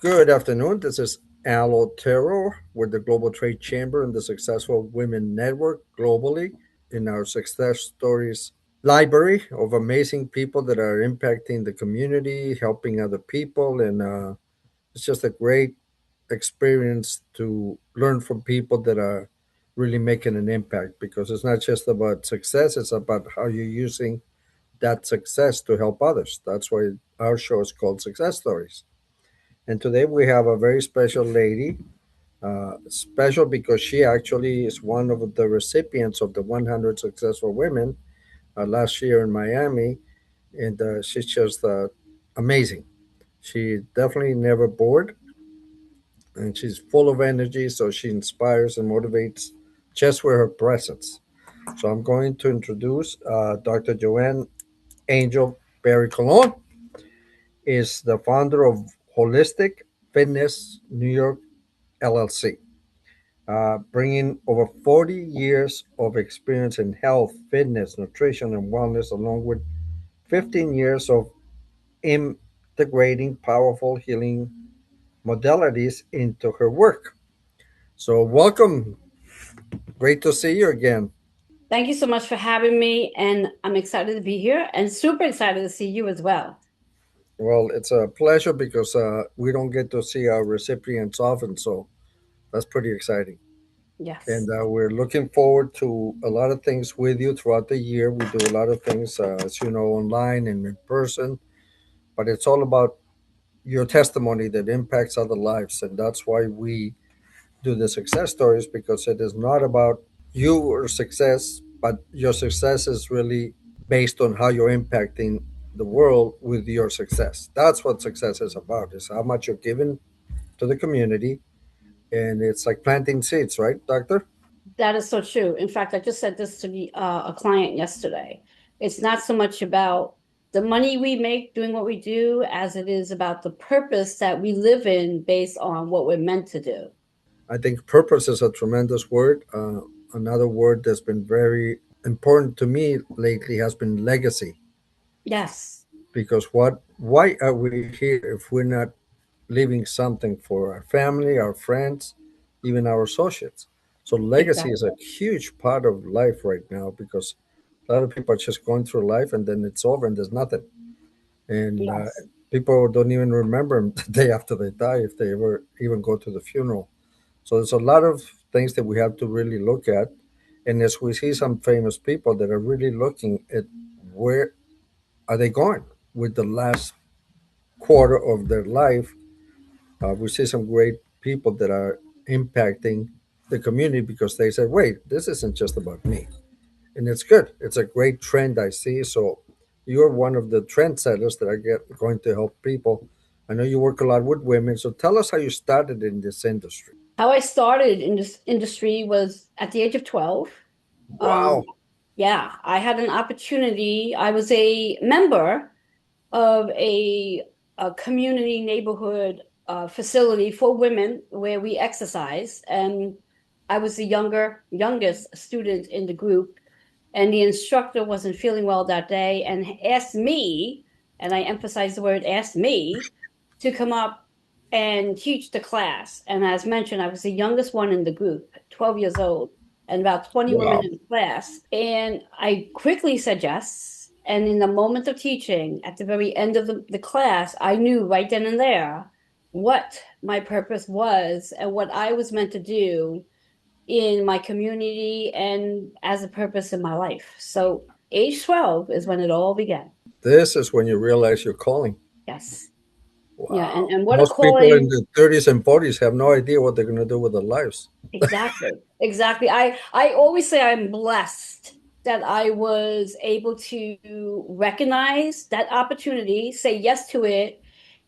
Good afternoon. This is Al Otero with the Global Trade Chamber and the Successful Women Network globally in our success stories library of amazing people that are impacting the community, helping other people. And it's just a great experience to learn from people that are really making an impact because it's not just about success, it's about how you're using that success to help others. That's why our show is called Success Stories. And today we have a very special lady, special because she actually is one of the recipients of the 100 Successful Women last year in Miami. And she's just amazing. She definitely never bored and she's full of energy. So she inspires and motivates just with her presence. So I'm going to introduce Dr. Joanne Angel BarryColon is the founder of Wholistic Fitness New LLC, bringing over 40 years of experience in health, fitness, nutrition, and wellness, along with 15 years of integrating powerful healing modalities into her work. So, welcome. Great to see you again. Thank you so much for having me, and I'm excited to be here and super excited to see you as well. Well, it's a pleasure because we don't get to see our recipients often, so that's pretty exciting. And Yes. we're looking forward to a lot of things with you throughout the year. We do a lot of things, as you know, online and in person, but it's all about your testimony that impacts other lives. And that's why we do the success stories because it is not about you or success, but your success is really based on how you're impacting the world with your success. That's what success is about, is how much you're giving to the community. And it's like planting seeds, right, doctor? That is so true. In fact, I just said this to a client yesterday. It's not so much about the money we make doing what we do as it is about the purpose that we live in based on what we're meant to do. I think purpose is a tremendous word. Another word that's been very important to me lately has been legacy. Yes, Because why are we here if we're not leaving something for our family, our friends, even our associates? So legacy is exactly. a huge part of life right now because a lot of people are just going through life and then it's over and there's nothing. And Yes. people don't even remember them the day after they die if they ever even go to the funeral. So there's a lot of things that we have to really look at. And as we see some famous people that are really looking at where are they going with the last quarter of their life, we see some great people that are impacting the community because they said, wait, this isn't just about me. And it's good. It's a great trend I see. So you're one of the trendsetters that are going to help people. I know you work a lot with women. So tell us how you started in this industry. How I started in this industry was at the age of 12. Um, Wow. yeah, I had an opportunity. I was a member of a community neighborhood facility for women where we exercise, and I was the youngest student in the group, and the instructor wasn't feeling well that day and asked me, and I emphasize the word asked me, to come up and teach the class. And as mentioned, I was the youngest one in the group, 12 years old, and about 20 women Wow. in the class. And I quickly said yes. And in the moment of teaching, at the very end of the class, I knew right then and there what my purpose was and what I was meant to do in my community and as a purpose in my life. So, age 12 is when it all began. This is when you realize your calling. Yes. Yeah. And, Wow. and what a Most people in calling. their 30s and 40s have no idea what they're going to do with their lives. Exactly. Exactly. I always say I'm blessed that I was able to recognize that opportunity, say yes to it,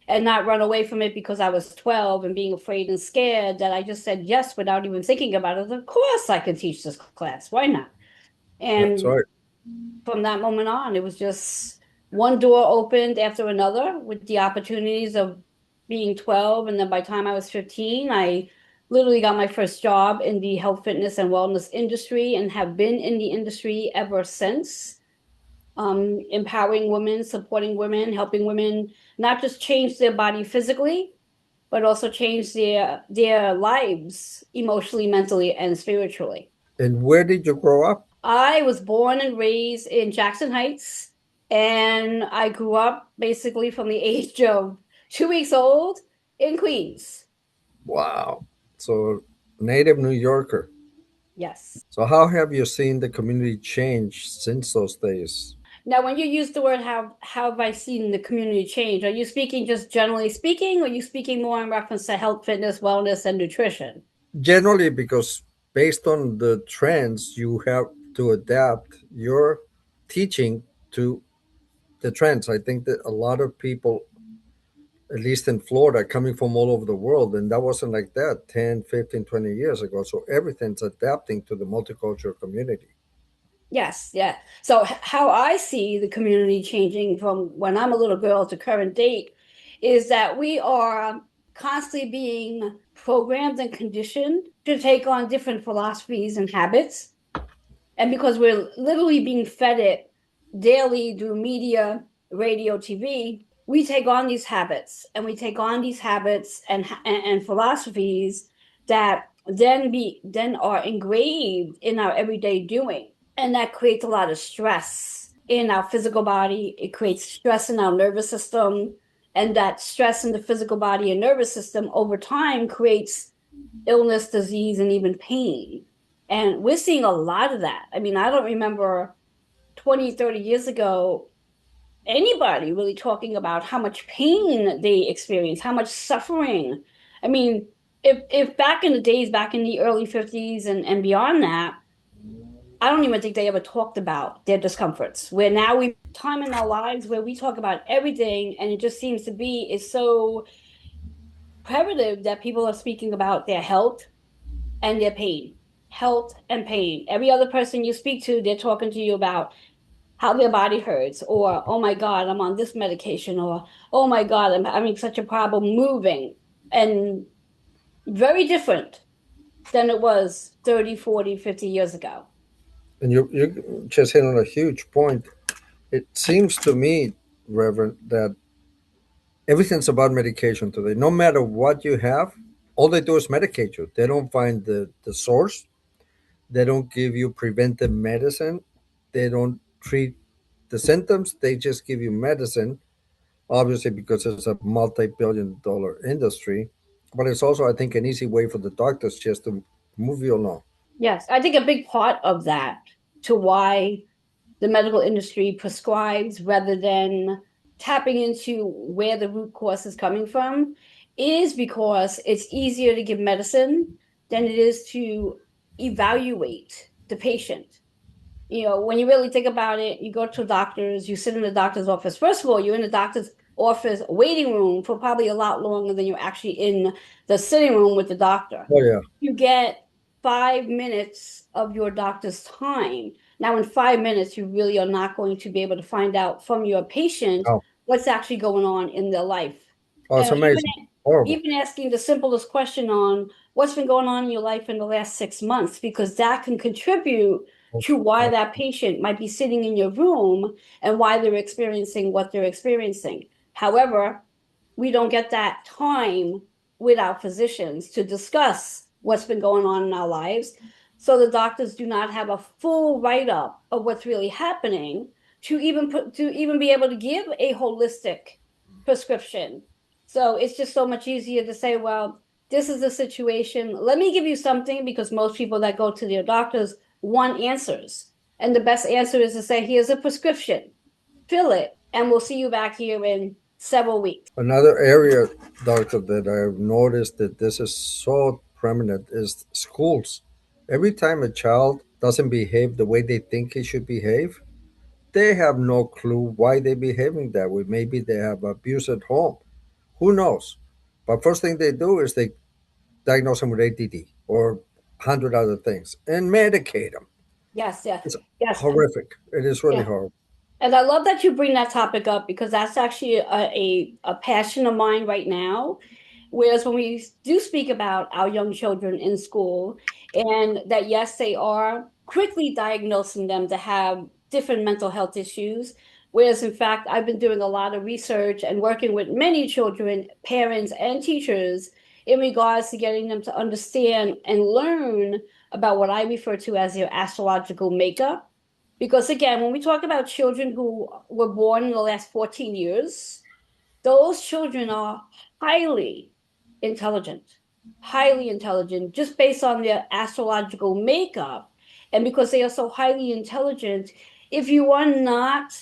and not run away from it because I was 12 and being afraid and scared, that I just said yes without even thinking about it. Of course I can teach this class. Why not? That's And right. from that moment on, it was just one door opened after another with the opportunities of being 12. And then by the time I was 15, I literally got my first job in the health, fitness, and wellness industry and have been in the industry ever since. Empowering women, supporting women, helping women not just change their body physically, but also change their lives emotionally, mentally, and spiritually. And where did you grow up? I was born and raised in Jackson Heights, and I grew up basically from the age of 2 weeks old in Queens. Wow. So, native New Yorker. Yes. So, how have you seen the community change since those days? Now, when you use the word how have I seen the community change? Are you speaking just generally speaking, or are you speaking more in reference to health, fitness, wellness, and nutrition? Generally, because based on the trends, you have to adapt your teaching to the trends. I think that a lot of people, at least in Florida, coming from all over the world, and that wasn't like that 10, 15, 20 years ago. So everything's adapting to the multicultural community. Yes, yeah. So how I see the community changing from when I'm a little girl to current date is that we are constantly being programmed and conditioned to take on different philosophies and habits. And because we're literally being fed it daily through media, radio, TV, we take on these habits and we take on these habits and philosophies that then are engraved in our everyday doing. And that creates a lot of stress in our physical body. It creates stress in our nervous system. And that stress in the physical body and nervous system over time creates illness, disease, and even pain. And we're seeing a lot of that. I mean, I don't remember 20, 30 years ago anybody really talking about how much pain they experience, how much suffering. I mean, if back in the days, back in the early 50s and beyond that, I don't even think they ever talked about their discomforts. Where now we time in our lives where we talk about everything, and it just seems to be is so primitive that people are speaking about their health and their pain, health and pain. Every other person you speak to, they're talking to you about how their body hurts, or oh my God, I'm on this medication, or oh my God, I'm having such a problem moving. And very different than it was 30, 40, 50 years ago. And you just hit on a huge point. It seems to me, Reverend, that everything's about medication today. No matter what you have, all they do is medicate you. They don't find the source. They don't give you preventive medicine. They don't treat the symptoms. They just give you medicine, obviously, because it's a multi billion dollar industry. But it's also, I think, an easy way for the doctors just to move you along. Yes, I think a big part of that to why the medical industry prescribes rather than tapping into where the root cause is coming from is because it's easier to give medicine than it is to evaluate the patient. When you really think about it, you go to doctors, you sit in the doctor's office. First of all, you're in the doctor's office waiting room for probably a lot longer than you're actually in the sitting room with the doctor. Oh, yeah. You get 5 minutes of your doctor's time. Now, in 5 minutes, you really are not going to be able to find out from your patient Oh, what's actually going on in their life. oh, it's And even amazing. Horrible. even asking the simplest question on what's been going on in your life in the last 6 months, because that can contribute to why that patient might be sitting in your room and why they're experiencing what they're experiencing. However, we don't get that time with our physicians to discuss what's been going on in our lives. So the doctors do not have a full write up of what's really happening to even be able to give a holistic prescription. So it's just so much easier to say, well, this is the situation. Let me give you something, because most people that go to their doctors want answers. And the best answer is to say, here's a prescription, fill it, and we'll see you back here in several weeks. Another area, doctor, that I've noticed that this is so prominent is schools. Every time a child doesn't behave the way they think he should behave, they have no clue why they're behaving that way. Maybe they have abuse at home. Who knows? But first thing they do is they diagnose them with ADD or 100 other things and medicate them. Yes, yes, It's yes, horrific. It is really yeah. horrible. And I love that you bring that topic up, because that's actually a passion of mine right now. Whereas when we do speak about our young children in school, and that yes, they are quickly diagnosing them to have different mental health issues, Whereas, in fact, I've been doing a lot of research and working with many children, parents, and teachers in regards to getting them to understand and learn about what I refer to as their astrological makeup. Because again, when we talk about children who were born in the last 14 years, those children are highly intelligent, highly intelligent, just based on their astrological makeup. And because they are so highly intelligent, if you are not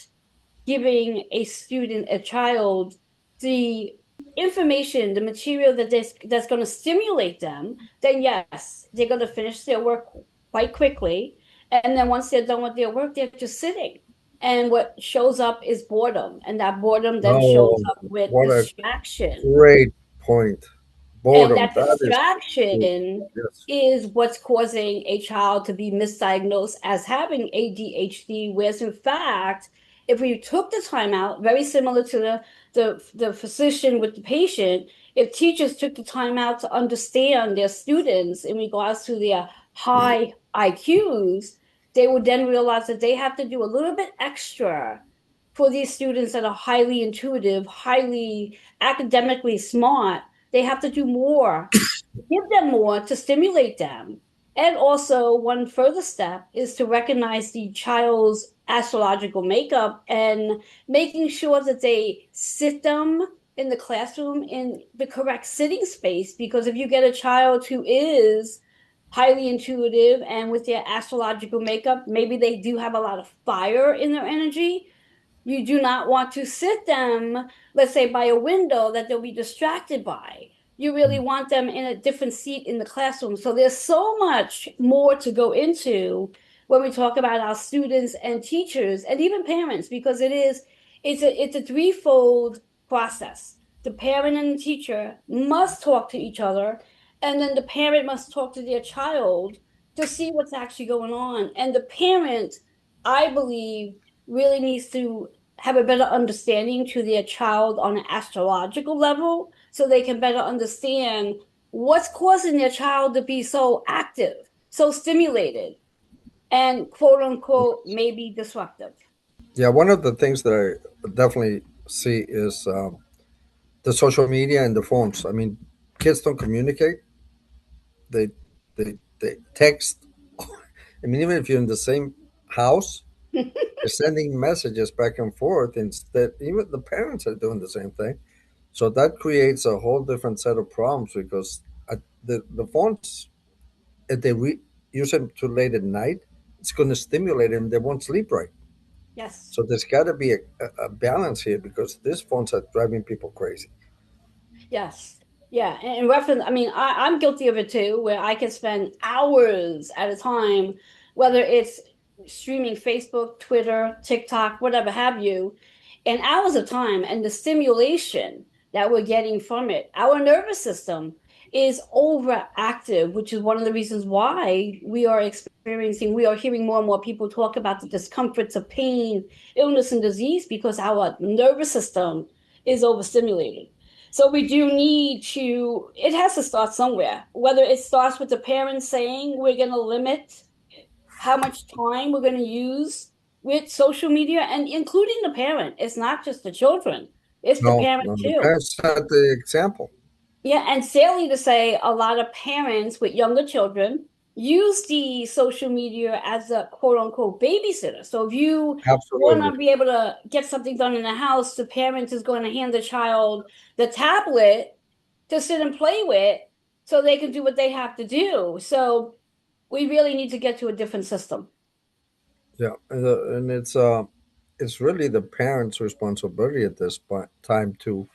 giving a student, a child, the information, the material that's going to stimulate them, then yes, they're going to finish their work quite quickly. And then once they're done with their work, they're just sitting. And what shows up is boredom. And that boredom then shows Oh, up with what a distraction. great point. And Boredom. that That is true. distraction Yes. is what's causing a child to be misdiagnosed as having ADHD, whereas in fact, if we took the time out, very similar to the physician with the patient, if teachers took the time out to understand their students in regards to their high IQs, they would then realize that they have to do a little bit extra for these students that are highly intuitive, highly academically smart. They have to do more, give them more to stimulate them. And also, one further step is to recognize the child's astrological makeup and making sure that they sit them in the classroom in the correct sitting space. Because if you get a child who is highly intuitive and with their astrological makeup, maybe they do have a lot of fire in their energy, you do not want to sit them, let's say, by a window that they'll be distracted by. You really want them in a different seat in the classroom. So there's so much more to go into when we talk about our students and teachers and even parents, because it's a threefold process. The parent and the teacher must talk to each other, and then the parent must talk to their child to see what's actually going on. And the parent, I believe, really needs to have a better understanding to their child on an astrological level so they can better understand what's causing their child to be so active, so stimulated, and quote unquote, maybe disruptive. Yeah, one of the things that I definitely see is the social media and the phones. I mean, kids don't communicate. They they text. I mean, even if you're in the same house, they're sending messages back and forth. Instead, even the parents are doing the same thing. So that creates a whole different set of problems because the phones, if use them too late at night, it's going to stimulate them. They won't sleep right. Yes. So there's got to be a balance here because these phones are driving people crazy. Yes. Yeah. And in reference, I mean, I'm guilty of it too, where I can spend hours at a time, whether it's streaming Facebook, Twitter, TikTok, whatever have you, and hours of time and the stimulation that we're getting from it. Our nervous system is overactive, which is one of the reasons why we are hearing more and more people talk about the discomforts of pain, illness, and disease because our nervous system is overstimulated. So we do need to, it has to start somewhere, whether it starts with the parents saying we're going to limit how much time we're going to use with social media and including the parent. It's not just the children, it's the No, parent no, the too. parents set the example. Yeah, and sadly to say, a lot of parents with younger children use the social media as a quote unquote babysitter. So if you want Absolutely. to be able to get something done in the house, the parent is going to hand the child the tablet to sit and play with so they can do what they have to do. So we really need to get to a different system. Yeah, and it's really the parents' responsibility at this time to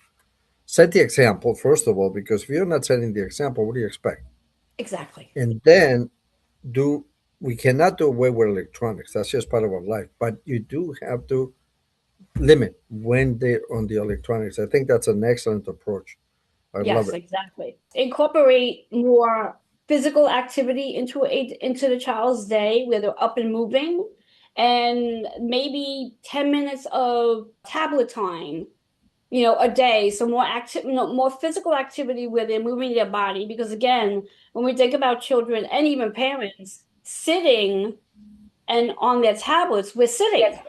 set the example first of all, because if you're not setting the example, what do you expect? Exactly. And then do we cannot do away with electronics. That's just part of our life. But you do have to limit when they're on the electronics. I think that's an excellent approach. I love Yes, it. exactly. Incorporate more physical activity into the child's day where they're up and moving, and maybe 10 minutes of tablet time, a day. So more active, more physical activity where they're moving their body. Because again, when we think about children and even parents sitting and on their tablets, we're sitting.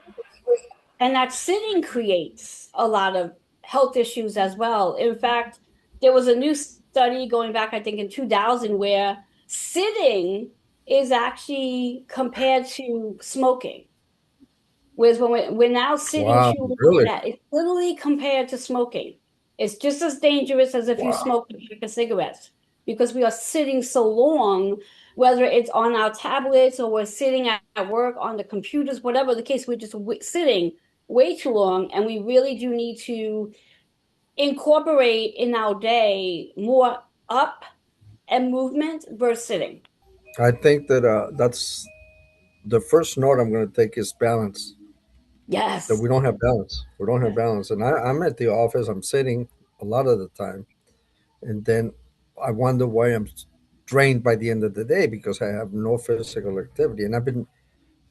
And that sitting creates a lot of health issues as well. In fact, there was a new study going back, I think, in 2000, where sitting is actually compared to smoking. Whereas when we're now sitting Wow, too long, really? that it's literally compared to smoking. It's just as dangerous as if you Wow. smoke a pack of cigarettes because we are sitting so long, whether it's on our tablets or we're sitting at work on the computers, whatever the case, we're just sitting way too long. And we really do need to incorporate in our day more up and movement versus sitting. I think that that's the first note I'm going to take is balance. That Yes. we don't have balance. We don't have Yeah. balance. And I'm at the office, I'm sitting a lot of the time. And then I wonder why I'm drained by the end of the day because I have no physical activity. And I've been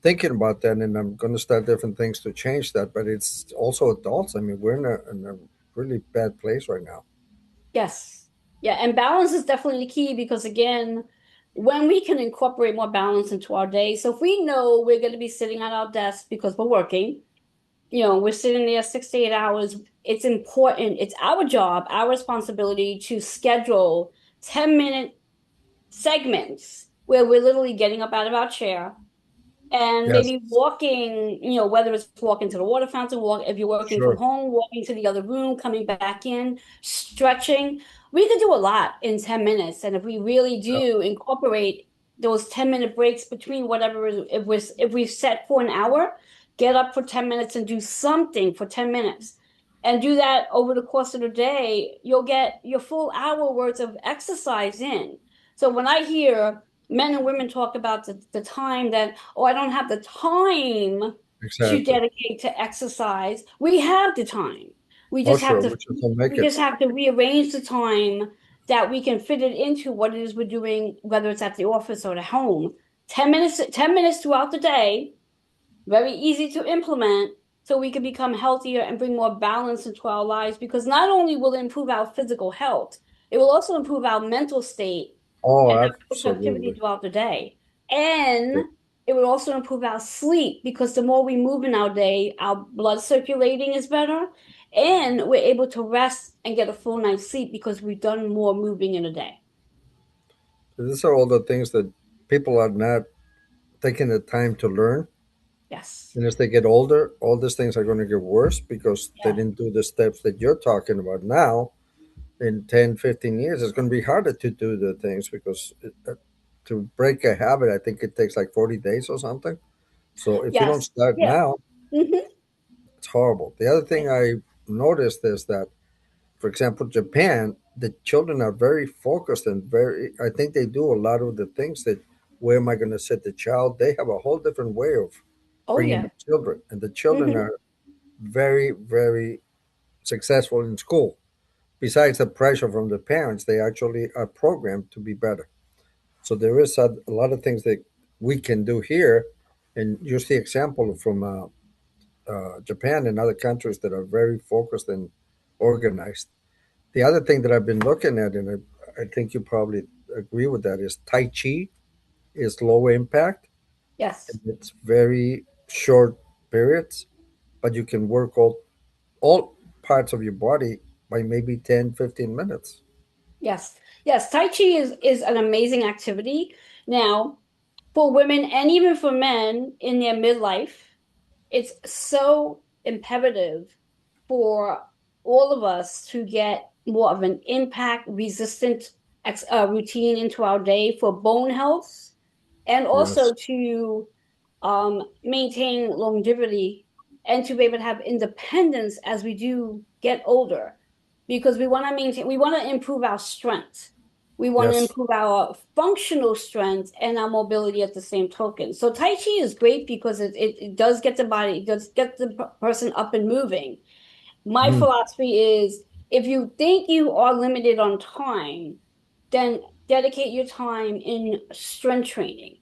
thinking about that and I'm going to start different things to change that. But it's also adults. I mean, we're in a really bad place right now. Yes. Yeah. And balance is definitely the key because, again, when we can incorporate more balance into our day. So if we know we're going to be sitting at our desk because we're working, we're sitting there 6 to 8 hours, it's important. It's our job, our responsibility to schedule 10-minute segments where we're literally getting up out of our chair and Yes, maybe walking, whether it's walking to the water fountain, walk if you're working from sure. home, walking to the other room, coming back in, stretching. We could do a lot in 10 minutes. And if we really Yeah, do incorporate those 10-minute breaks between whatever, if we set for an hour, get up for 10 minutes and do something for 10 minutes. And do that over the course of the day, you'll get your full hour worth of exercise in. So when I hear men and women talk about the time that, oh, I don't have the time to exactly. dedicate to exercise. We have the time. We Oh, just have sure. to We just don't make we it. just have to rearrange the time that we can fit it into what it is we're doing, whether it's at the office or at home. 10 minutes throughout the day, very easy to implement so we can become healthier and bring more balance into our lives because not only will it improve our physical health, it will also improve our mental state Oh, and our productivity absolutely. throughout the day. And it will also improve our sleep because the more we move in our day, our blood circulating is better and we're able to rest and get a full night's sleep because we've done more moving in a day. These are all the things that people are not taking the time to learn. Yes. And as they get older, all these things are going to get worse because they Yeah. didn't do the steps that you're talking about now. In 10, 15 years, it's going to be harder to do the things because to break a habit, I think it takes like 40 days or something. So if you don't Yes. start Yeah. now, Mm-hmm. it's horrible. The other thing I noticed is that, for example, Japan, the children are very focused and very, I think they do a lot of the things that, where am I going to set the child? They have a whole different way of Oh bringing yeah. up children. And the children Mm-hmm. are very, very successful in school. Besides the pressure from the parents, they actually are programmed to be better. So there is a lot of things that we can do here. And you see example from Japan and other countries that are very focused and organized. The other thing that I've been looking at, and I think you probably agree with that, is Tai Chi is low impact and Yes. it's very short periods, but you can work all parts of your body by maybe 10, 15 minutes. Yes. Yes. Tai Chi is an amazing activity. Now, for women and even for men in their midlife, it's so imperative for all of us to get more of an impact resistant routine into our day for bone health and Yes. also to maintain longevity and to be able to have independence as we do get older because we want to improve our strength. We want to Yes. improve our functional strength and our mobility at the same token. So Tai Chi is great because it does get the body, it does get the person up and moving. My Mm, philosophy is if you think you are limited on time, then dedicate your time in strength training.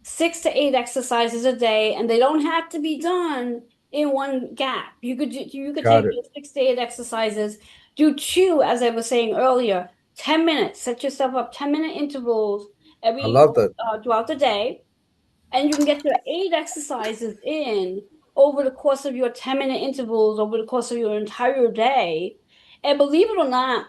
6 to 8 exercises a day, and they don't have to be done in one gap. You could got take it. your 6 to 8 exercises, do two, as I was saying earlier, 10 minutes, set yourself up 10-minute intervals I every love that. throughout the day, and you can get your 8 exercises in over the course of your 10-minute intervals, over the course of your entire day. And believe it or not,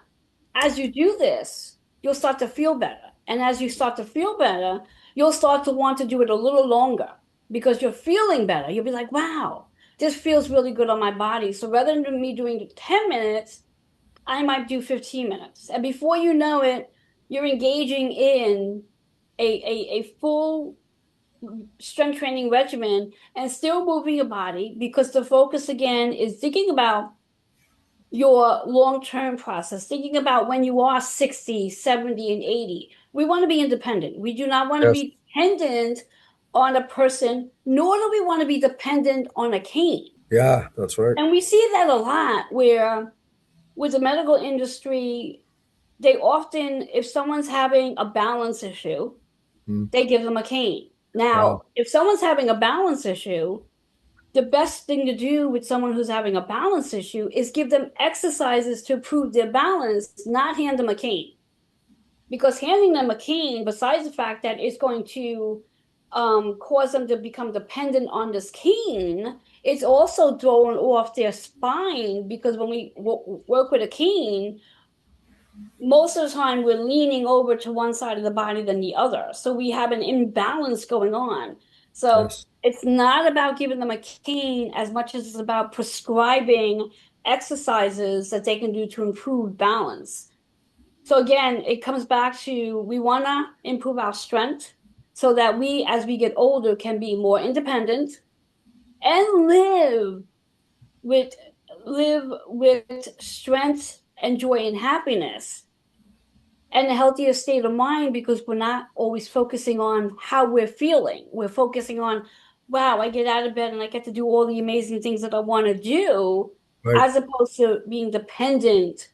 as you do this, you'll start to feel better. And as you start to feel better, you'll start to want to do it a little longer because you're feeling better. You'll be like, wow, this feels really good on my body. So rather than me doing 10 minutes, I might do 15 minutes. And before you know it, you're engaging in a full strength training regimen and still moving your body because the focus again is thinking about your long-term process, thinking about when you are 60, 70, and 80. We want to be independent. We do not want to Yes. be dependent on a person, nor do we want to be dependent on a cane. Yeah, that's right. And we see that a lot where with the medical industry, they often, if someone's having a balance issue, Mm. they give them a cane. Wow. Now, if someone's having a balance issue, the best thing to do with someone who's having a balance issue is give them exercises to improve their balance, not hand them a cane. Because handing them a cane, besides the fact that it's going to cause them to become dependent on this cane, it's also throwing off their spine because when we work with a cane, most of the time we're leaning over to one side of the body than the other. So we have an imbalance going on. So Yes. it's not about giving them a cane as much as it's about prescribing exercises that they can do to improve balance. So again, it comes back to we want to improve our strength so that we, as we get older, can be more independent and with live with strength and joy and happiness and a healthier state of mind because we're not always focusing on how we're feeling. We're focusing on, wow, I get out of bed and I get to do all the amazing things that I want to do, Right. as opposed to being dependent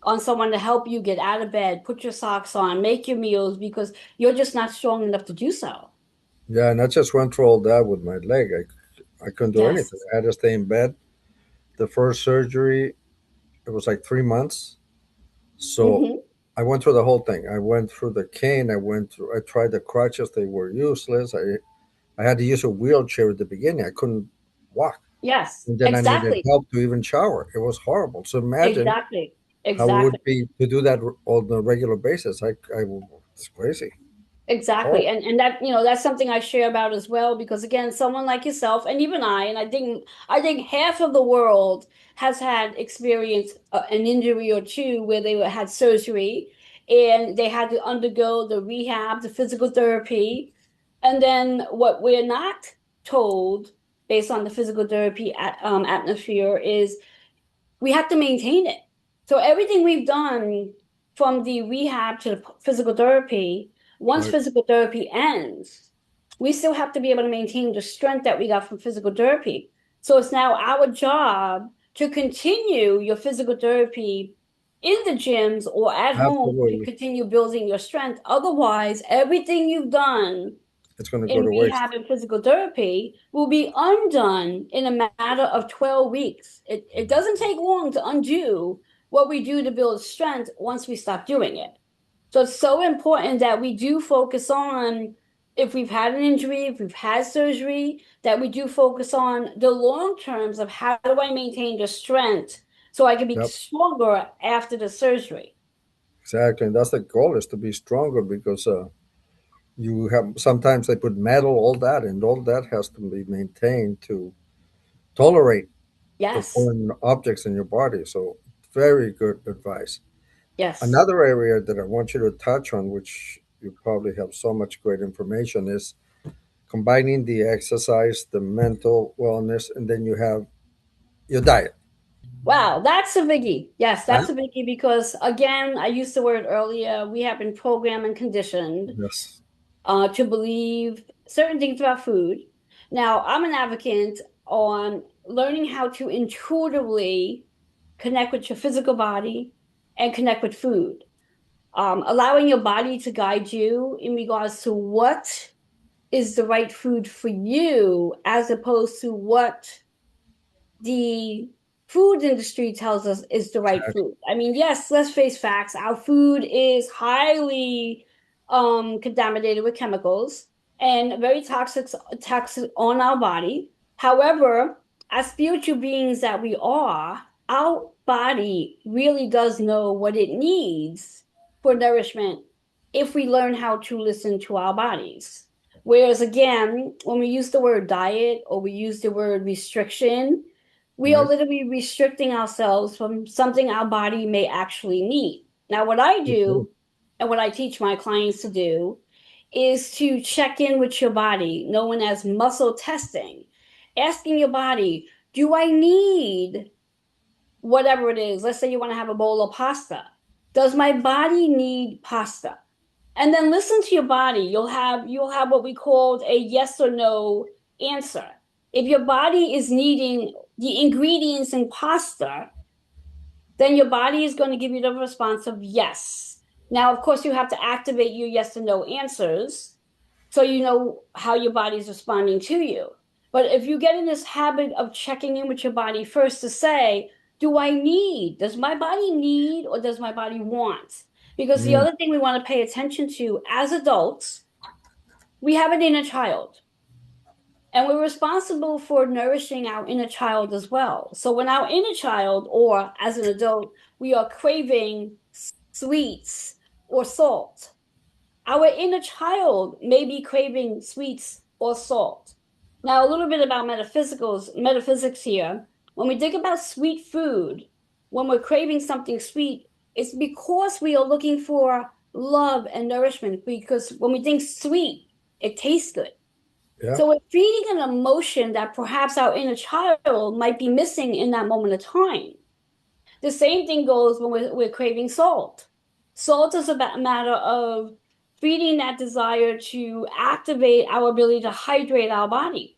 on someone to help you get out of bed, put your socks on, make your meals because you're just not strong enough to do so. Yeah, and I just went through all that with my leg. I couldn't do anything. Yes. I had to stay in bed. The first surgery, it was like 3 months. So Hmm. I went through the whole thing. I went through the cane. I tried the crutches. They were useless. I had to use a wheelchair at the beginning. I couldn't walk. Yes. And then I needed Exactly. help to even shower. It was horrible. So imagine Exactly. how it Exactly. would be to do that on a regular basis. It's crazy. Exactly. Horrible. And that, that's something I share about as well, because again, someone like yourself and even and I think half of the world has had experience an injury or two where they had surgery and they had to undergo the rehab, the physical therapy. And then what we're not told based on the physical therapy atmosphere is we have to maintain it. So everything we've done from the rehab to the physical therapy, once Right. physical therapy ends, we still have to be able to maintain the strength that we got from physical therapy. So it's now our job to continue your physical therapy in the gyms or at home to Absolutely. continue building your strength. Otherwise, everything you've done It's going to go in to rehab waste. and physical therapy will be undone in a matter of 12 weeks. It doesn't take long to undo what we do to build strength once we stop doing it. So it's so important that we do focus on if we've had an injury, if we've had surgery, that we do focus on the long terms of how do I maintain the strength so I can be Yep. stronger after the surgery. Exactly. And that's the goal is to be stronger because you have sometimes they put metal, all that, and all that has to be maintained to tolerate the Yes. foreign objects in your body. So, very good advice. Yes. Another area that I want you to touch on, which you probably have so much great information, is combining the exercise, the mental wellness, and then you have your diet. Wow, that's a biggie. Yes, Huh? that's a biggie because again, I used the word earlier, we have been programmed and conditioned Yes, to believe certain things about food. Now, I'm an advocate on learning how to intuitively connect with your physical body and connect with food. Allowing your body to guide you in regards to what is the right food for you, as opposed to what the food industry tells us is the right exactly. food. I mean, yes, let's face facts. Our food is highly contaminated with chemicals and very toxic on our body. However, as spiritual beings that we are, our body really does know what it needs for nourishment if we learn how to listen to our bodies. Whereas, again, when we use the word diet or we use the word restriction, we are Right. literally restricting ourselves from something our body may actually need. Now, what I Okay. do and what I teach my clients to do is to check in with your body, known as muscle testing, asking your body, do I need whatever it is? Let's say you want to have a bowl of pasta. Does my body need pasta? And then listen to your body. You'll have what we called a yes or no answer. If your body is needing the ingredients in pasta, then your body is going to give you the response of yes. Now, of course, you have to activate your yes and no answers so you know how your body's responding to you. But if you get in this habit of checking in with your body first to say, does my body need or does my body want? Because the Mm, other thing we want to pay attention to as adults, we have an inner child. And we're responsible for nourishing our inner child as well. So when our inner child, or as an adult, we are craving sweets or salt, our inner child may be craving sweets or salt. Now, a little bit about metaphysics here. When we think about sweet food, when we're craving something sweet, it's because we are looking for love and nourishment. Because when we think sweet, it tastes good. yeah. So we're feeding an emotion that perhaps our inner child might be missing in that moment of time. The same thing goes when we're craving salt. Salt is a matter of feeding that desire to activate our ability to hydrate our body.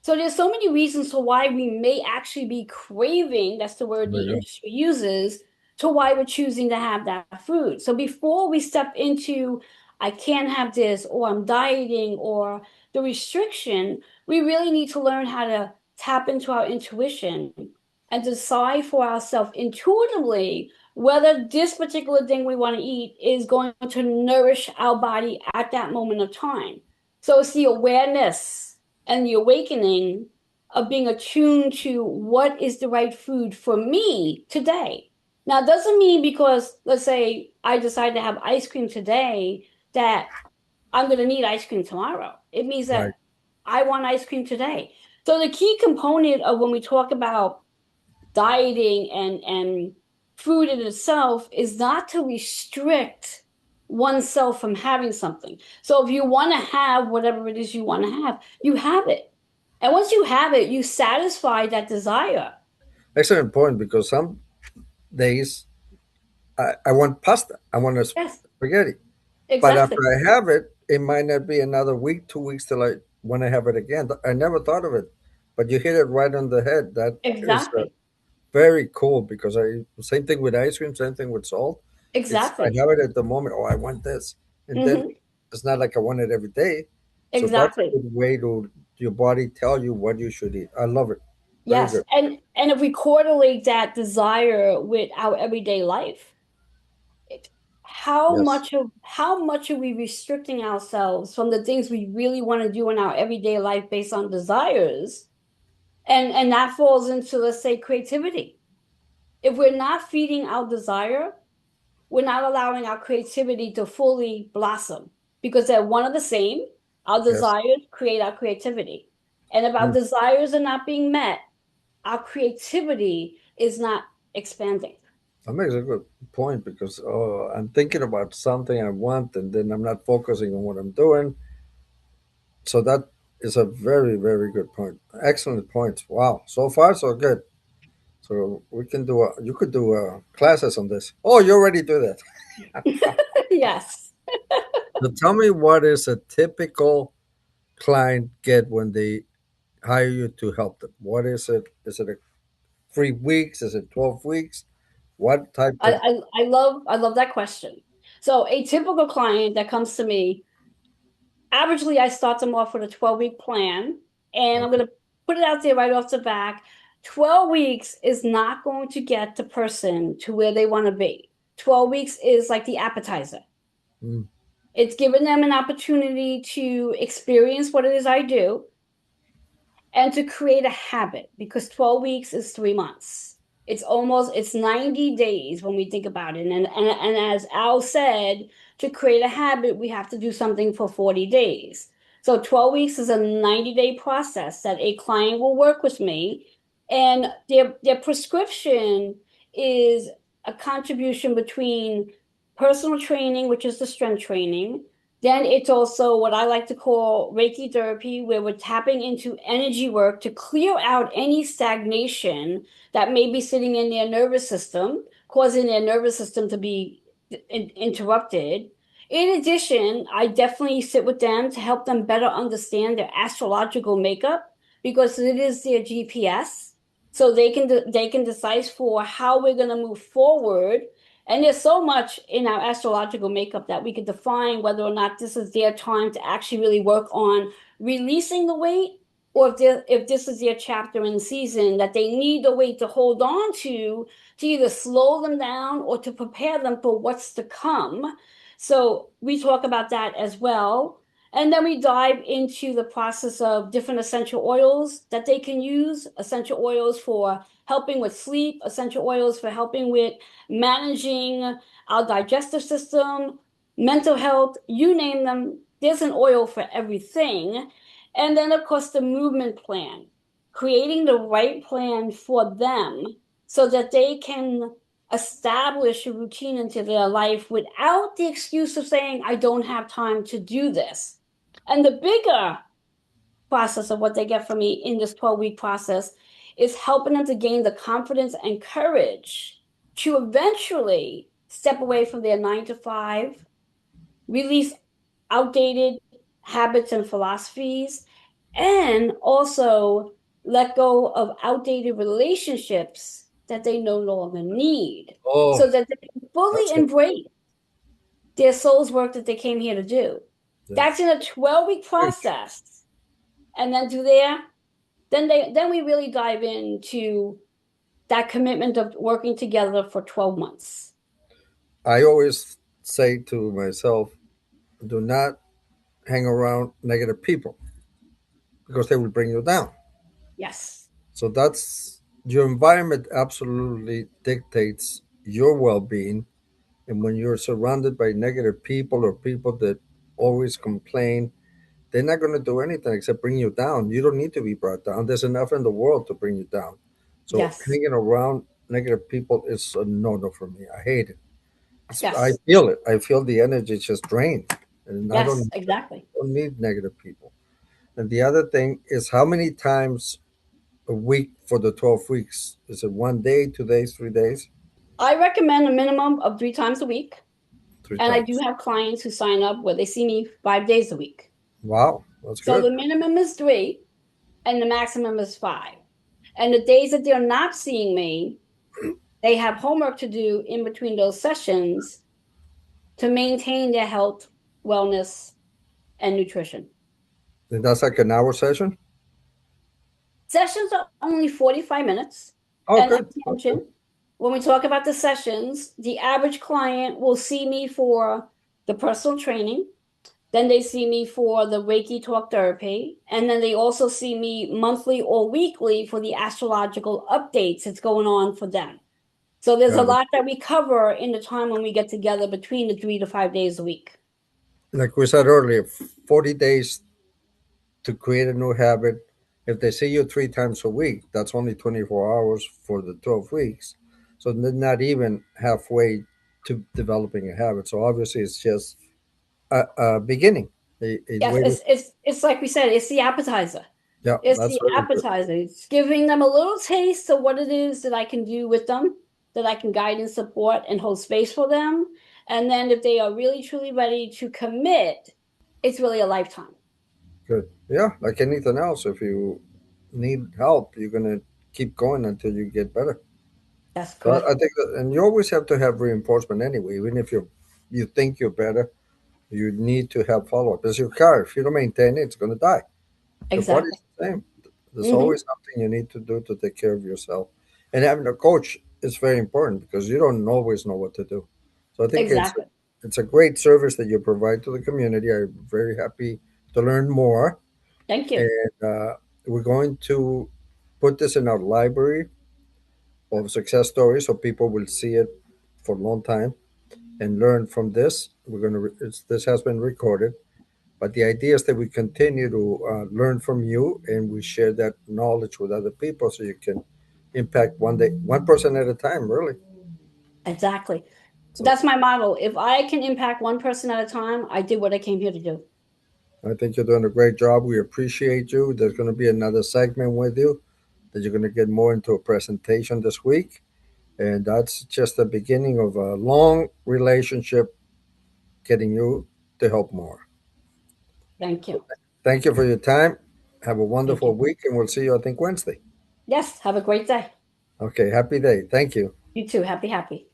So there's so many reasons to why we may actually be craving, that's the word There the you go. industry uses, to why we're choosing to have that food. So before we step into, I can't have this, or I'm dieting, or the restriction, we really need to learn how to tap into our intuition and decide for ourselves intuitively whether this particular thing we want to eat is going to nourish our body at that moment of time. So it's the awareness and the awakening of being attuned to what is the right food for me today. Now, it doesn't mean because, let's say, I decide to have ice cream today that I'm going to need ice cream tomorrow. It means Right. that I want ice cream today. So, the key component of when we talk about dieting and food in itself is not to restrict oneself from having something. So if you want to have whatever it is you want to have, you have it. And once you have it, you satisfy that desire. Excellent point because some days I want pasta. I want a Yes, spaghetti. But after exactly. I have it, it might not be another week, 2 weeks till I when I have it again. I never thought of it, but you hit it right on the head. That is Exactly. very cool because I same thing with ice cream, same thing with salt. It's I Exactly. have it at the moment. Oh, I want this, and then Hmm. it's not like I want it every day. So that's a Exactly. good way to your body tell you what you should eat. I love it. Very Yes. good. And if we correlate that desire with our everyday life, it, Yes. how much are we restricting ourselves from the things we really want to do in our everyday life based on desires? And that falls into, let's say, creativity. If we're not feeding our desire, we're not allowing our creativity to fully blossom because they're one of the same. Our Yes. desires create our creativity. And if our Mm. desires are not being met, our creativity is not expanding. That makes a good point because I'm thinking about something I want, and then I'm not focusing on what I'm doing. So that is a very, very good point. Excellent points. Wow. So far, so good. So we can do you could do classes on this. Oh, you already do that. Yes. So tell me what is a typical client get when they hire you to help them? What is it? Is it a 3 weeks? Is it 12 weeks? What type I, of I I love that question. So a typical client that comes to me, averagely I start them off with a 12-week plan, and I'm okay. going to put it out there right off the back. 12 weeks is not going to get the person to where they want to be. 12 weeks is like the appetizer. Mm, It's giving them an opportunity to experience what it is I do, and to create a habit, because 12 weeks is 3 months. It's 90 days when we think about it. And as Al said, to create a habit, we have to do something for 40 days. So 12 weeks is a 90-day process that a client will work with me. And their prescription is a contribution between personal training, which is the strength training. Then it's also what I like to call Reiki therapy, where we're tapping into energy work to clear out any stagnation that may be sitting in their nervous system, causing their nervous system to be interrupted. In addition, I definitely sit with them to help them better understand their astrological makeup, because it is their GPS. So they can decipher how we're going to move forward. And there's so much in our astrological makeup that we could define whether or not this is their time to actually really work on releasing the weight, or if this is their chapter in the season that they need the weight to hold on to either slow them down or to prepare them for what's to come. So we talk about that as well. And then we dive into the process of different essential oils that they can use, essential oils for helping with sleep, essential oils for helping with managing our digestive system, mental health, you name them. There's an oil for everything. And then, of course, the movement plan, creating the right plan for them so that they can establish a routine into their life without the excuse of saying, I don't have time to do this. And the bigger process of what they get from me in this 12-week process is helping them to gain the confidence and courage to eventually step away from their 9 to 5, release outdated habits and philosophies, and also let go of outdated relationships that they no longer need, Oh, so that they can fully that's it. embrace their soul's work that they came here to do. Yeah. That's in a 12-week process. And then through there, then we really dive into that commitment of working together for 12 months. I always say to myself, do not hang around negative people because they will bring you down. Yes. So that's your environment absolutely dictates your well being. And when you're surrounded by negative people or people that always complain, they're not going to do anything except bring you down. You don't need to be brought down. There's enough in the world to bring you down. So Yes. hanging around negative people is a no-no for me. I hate it. I Yes. feel it. I feel the energy just drained, and I Yes, exactly. don't need negative people. And the other thing is how many times a week for the 12 weeks? Is it one day, 2 days, 3 days? I recommend a minimum of 3 times a week. Three And I do times. have clients who sign up where they see me 5 days a week. Wow, that's So good. the minimum is 3 and the maximum is 5. And the days that they're not seeing me, they have homework to do in between those sessions to maintain their health, wellness, and nutrition. And that's like an hour session? Sessions are only 45 minutes. Oh, And good. as That's good. mentioned, when we talk about the sessions, the average client will see me for the personal training. Then they see me for the Reiki talk therapy. And then they also see me monthly or weekly for the astrological updates that's going on for them. So there's a Got it. lot that we cover in the time when we get together between the 3 to 5 days a week. Like we said earlier, 40 days to create a new habit. If they see you 3 times a week, that's only 24 hours for the 12 weeks. So they're not even halfway to developing a habit. So obviously, it's just a beginning, a Yes, way to, it's like we said, it's the appetizer. yeah, It's that's the very good. appetizer. It's giving them a little taste of what it is that I can do with them, that I can guide and support and hold space for them. And then if they are really truly ready to commit, it's really a lifetime. Good. Yeah, like anything else, if you need help, you're going to keep going until you get better. That's So I correct. think that, and you always have to have reinforcement anyway, even if you think you're better, you need to have follow up. It's your car. If you don't maintain it, it's going to die. Your Exactly. body's the same. There's Hmm. always something you need to do to take care of yourself. And having a coach is very important because you don't always know what to do. So I think Exactly. it's a great service that you provide to the community. I'm very happy to learn more. Thank you. And we're going to put this in our library of success stories so people will see it for a long time and learn from this. We're going to, this has been recorded, but the idea is that we continue to learn from you and we share that knowledge with other people so you can impact one day, one person at a time, really. Exactly. So That's my model. If I can impact one person at a time, I did what I came here to do. I think you're doing a great job. We appreciate you. There's going to be another segment with you that you're going to get more into a presentation this week. And that's just the beginning of a long relationship getting you to help more. Thank you. Thank you for your time. Have a Thank wonderful you. week, and we'll see you, I think, Wednesday. Yes, have a great day. Okay, happy day. Thank you. You too. Happy, happy.